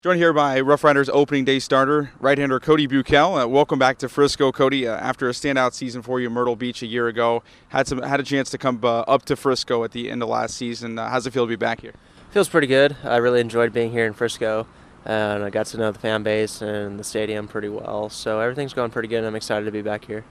Joined here by Rough Riders opening day starter, right-hander Cody Buechele. Welcome back to Frisco, Cody. After a standout season for you in Myrtle Beach a year ago, had a chance to come up to Frisco at the end of last season. How's it feel to be back here? Feels pretty good. I really enjoyed being here in Frisco, and I got to know the fan base and the stadium pretty well. So everything's going pretty good, and I'm excited to be back here.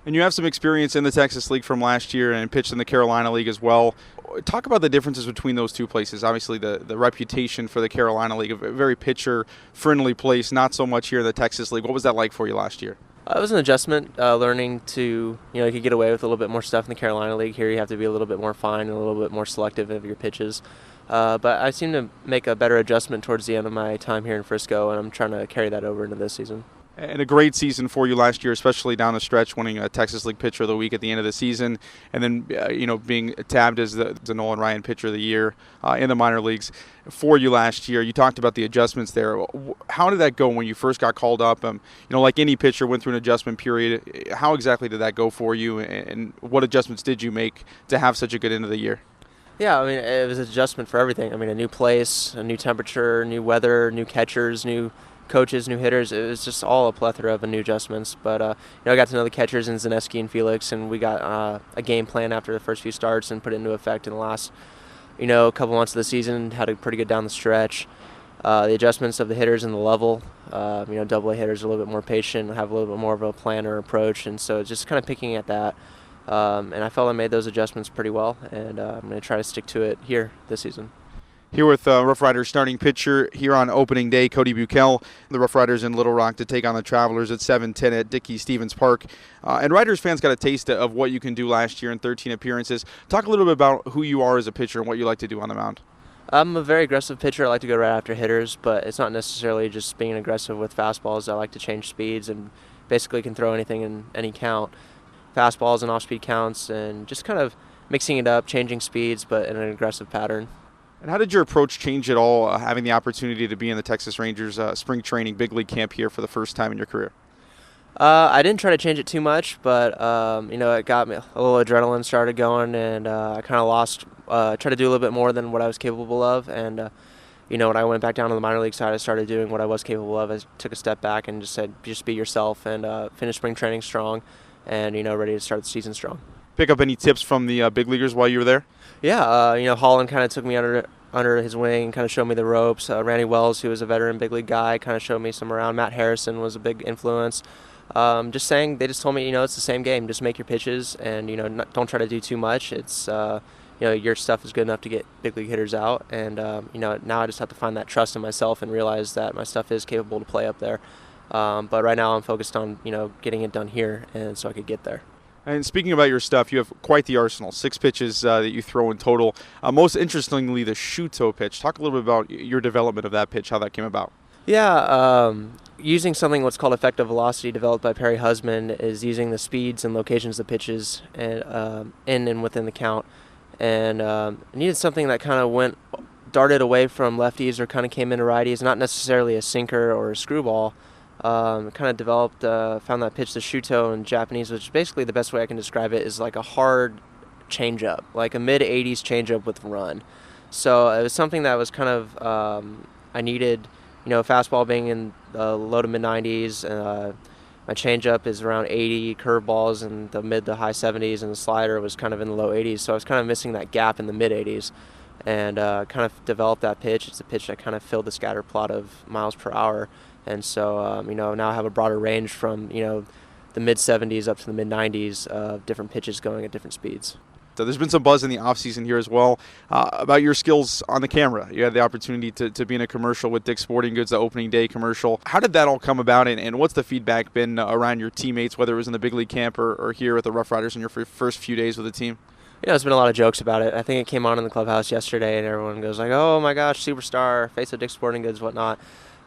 And you have some experience in the Texas League from last year and pitched in the Carolina League as well. Talk about the differences between those two places. Obviously, the reputation for the Carolina League, a very pitcher-friendly place, not so much here in the Texas League. What was that like for you last year? It was an adjustment, learning to, you could get away with a little bit more stuff in the Carolina League. Here you have to be a little bit more fine and a little bit more selective of your pitches. But I seem to make a better adjustment towards the end of my time here in Frisco, and I'm trying to carry that over into this season. And a great season for you last year, especially down the stretch, winning a Texas League Pitcher of the Week at the end of the season, and then being tabbed as the Nolan Ryan Pitcher of the Year in the minor leagues for you last year. You talked about the adjustments there. How did that go when you first got called up? Like any pitcher, went through an adjustment period. How exactly did that go for you, and what adjustments did you make to have such a good end of the year? Yeah, I mean, it was an adjustment for everything. I mean, a new place, a new temperature, new weather, new catchers, new coaches, new hitters. It was just all a plethora of new adjustments. But I got to know the catchers in Zaneski and Felix, and we got a game plan after the first few starts and put it into effect in the last, couple months of the season. Had a pretty good down the stretch. The adjustments of the hitters and the level. Double A hitters are a little bit more patient, have a little bit more of a plan or approach, and so just kind of picking at that. And I felt I made those adjustments pretty well, and I'm going to try to stick to it here this season. Here with Rough Riders starting pitcher here on opening day, Cody Buechele. The Rough Riders in Little Rock to take on the Travelers at 7:10 at Dickey-Stephens Park. And Riders fans got a taste of what you can do last year in 13 appearances. Talk a little bit about who you are as a pitcher and what you like to do on the mound. I'm a very aggressive pitcher. I like to go right after hitters, but it's not necessarily just being aggressive with fastballs. I like to change speeds and basically can throw anything in any count. Fastballs and off-speed counts, and just kind of mixing it up, changing speeds, but in an aggressive pattern. And how did your approach change at all, having the opportunity to be in the Texas Rangers spring training big league camp here for the first time in your career? I didn't try to change it too much, but it got me a little adrenaline started going, and I kind of tried to do a little bit more than what I was capable of. And when I went back down to the minor league side, I started doing what I was capable of. I took a step back and just said, just be yourself, and finish spring training strong, and ready to start the season strong. Pick up any tips from the big leaguers while you were there? Yeah, Holland kind of took me under his wing, kind of showed me the ropes. Randy Wells, who was a veteran big league guy, kind of showed me some around. Matt Harrison was a big influence. They just told me, it's the same game. Just make your pitches and, don't try to do too much. It's, your stuff is good enough to get big league hitters out. And, now I just have to find that trust in myself and realize that my stuff is capable to play up there. But right now I'm focused on, getting it done here, and so I could get there. And speaking about your stuff, you have quite the arsenal. 6 pitches that you throw in total. Most interestingly, the Shuto pitch. Talk a little bit about your development of that pitch, how that came about. Yeah, using something what's called effective velocity developed by Perry Husband is using the speeds and locations of pitches and in and within the count. And I needed something that kind of darted away from lefties or kind of came into righties, not necessarily a sinker or a screwball. Kind of developed, found that pitch, the Shuto in Japanese, which is basically the best way I can describe it is like a hard changeup, like a mid-80s changeup with run. So it was something that was kind of, I needed, fastball being in the low to mid-90s. My changeup is around 80, curveballs in the mid to high 70s, and the slider was kind of in the low 80s. So I was kind of missing that gap in the mid-80s, and kind of developed that pitch. It's a pitch that kind of filled the scatter plot of miles per hour. And so, now I have a broader range from, the mid-70s up to the mid-90s of different pitches going at different speeds. So there's been some buzz in the offseason here as well about your skills on the camera. You had the opportunity to be in a commercial with Dick's Sporting Goods, the opening day commercial. How did that all come about, and what's the feedback been around your teammates, whether it was in the big league camp or here with the Rough Riders in your first few days with the team? There's been a lot of jokes about it. I think it came on in the clubhouse yesterday, and everyone goes like, oh, my gosh, superstar, face of Dick's Sporting Goods, whatnot.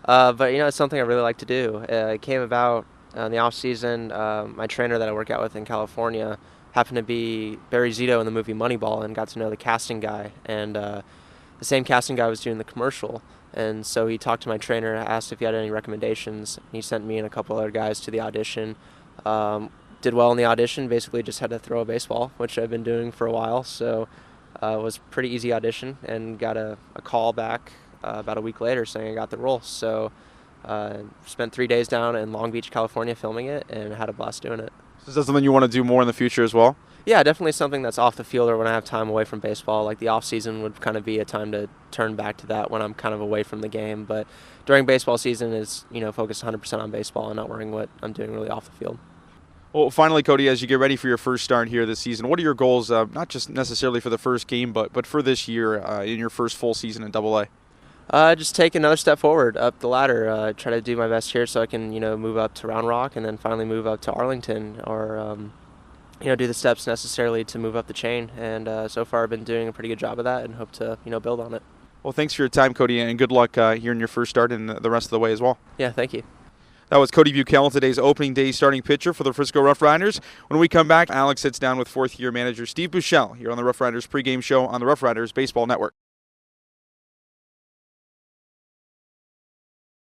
But it's something I really like to do. It came about in the off season. My trainer that I work out with in California happened to be Barry Zito in the movie Moneyball, and got to know the casting guy. And the same casting guy was doing the commercial. And so he talked to my trainer, asked if he had any recommendations. He sent me and a couple other guys to the audition. Did well in the audition. Basically, just had to throw a baseball, which I've been doing for a while. So it was a pretty easy audition, and got a call back about a week later saying I got the role. So spent 3 days down in Long Beach, California filming it, and had a blast doing it. Is that something you want to do more in the future as well? Yeah, definitely something that's off the field or when I have time away from baseball. Like the off season would kind of be a time to turn back to that when I'm kind of away from the game. But during baseball season is, focused 100% on baseball and not worrying what I'm doing really off the field. Well, finally, Cody, as you get ready for your first start here this season, what are your goals, not just necessarily for the first game, but for this year in your first full season in AA? Just take another step forward up the ladder. Try to do my best here so I can, move up to Round Rock and then finally move up to Arlington or, do the steps necessarily to move up the chain. And so far I've been doing a pretty good job of that and hope to, build on it. Well, thanks for your time, Cody, and good luck here in your first start and the rest of the way as well. Yeah, thank you. That was Cody Buechele, today's opening day starting pitcher for the Frisco Rough Riders. When we come back, Alex sits down with fourth-year manager Steve Buechele here on the Rough Riders pregame show on the Rough Riders Baseball Network.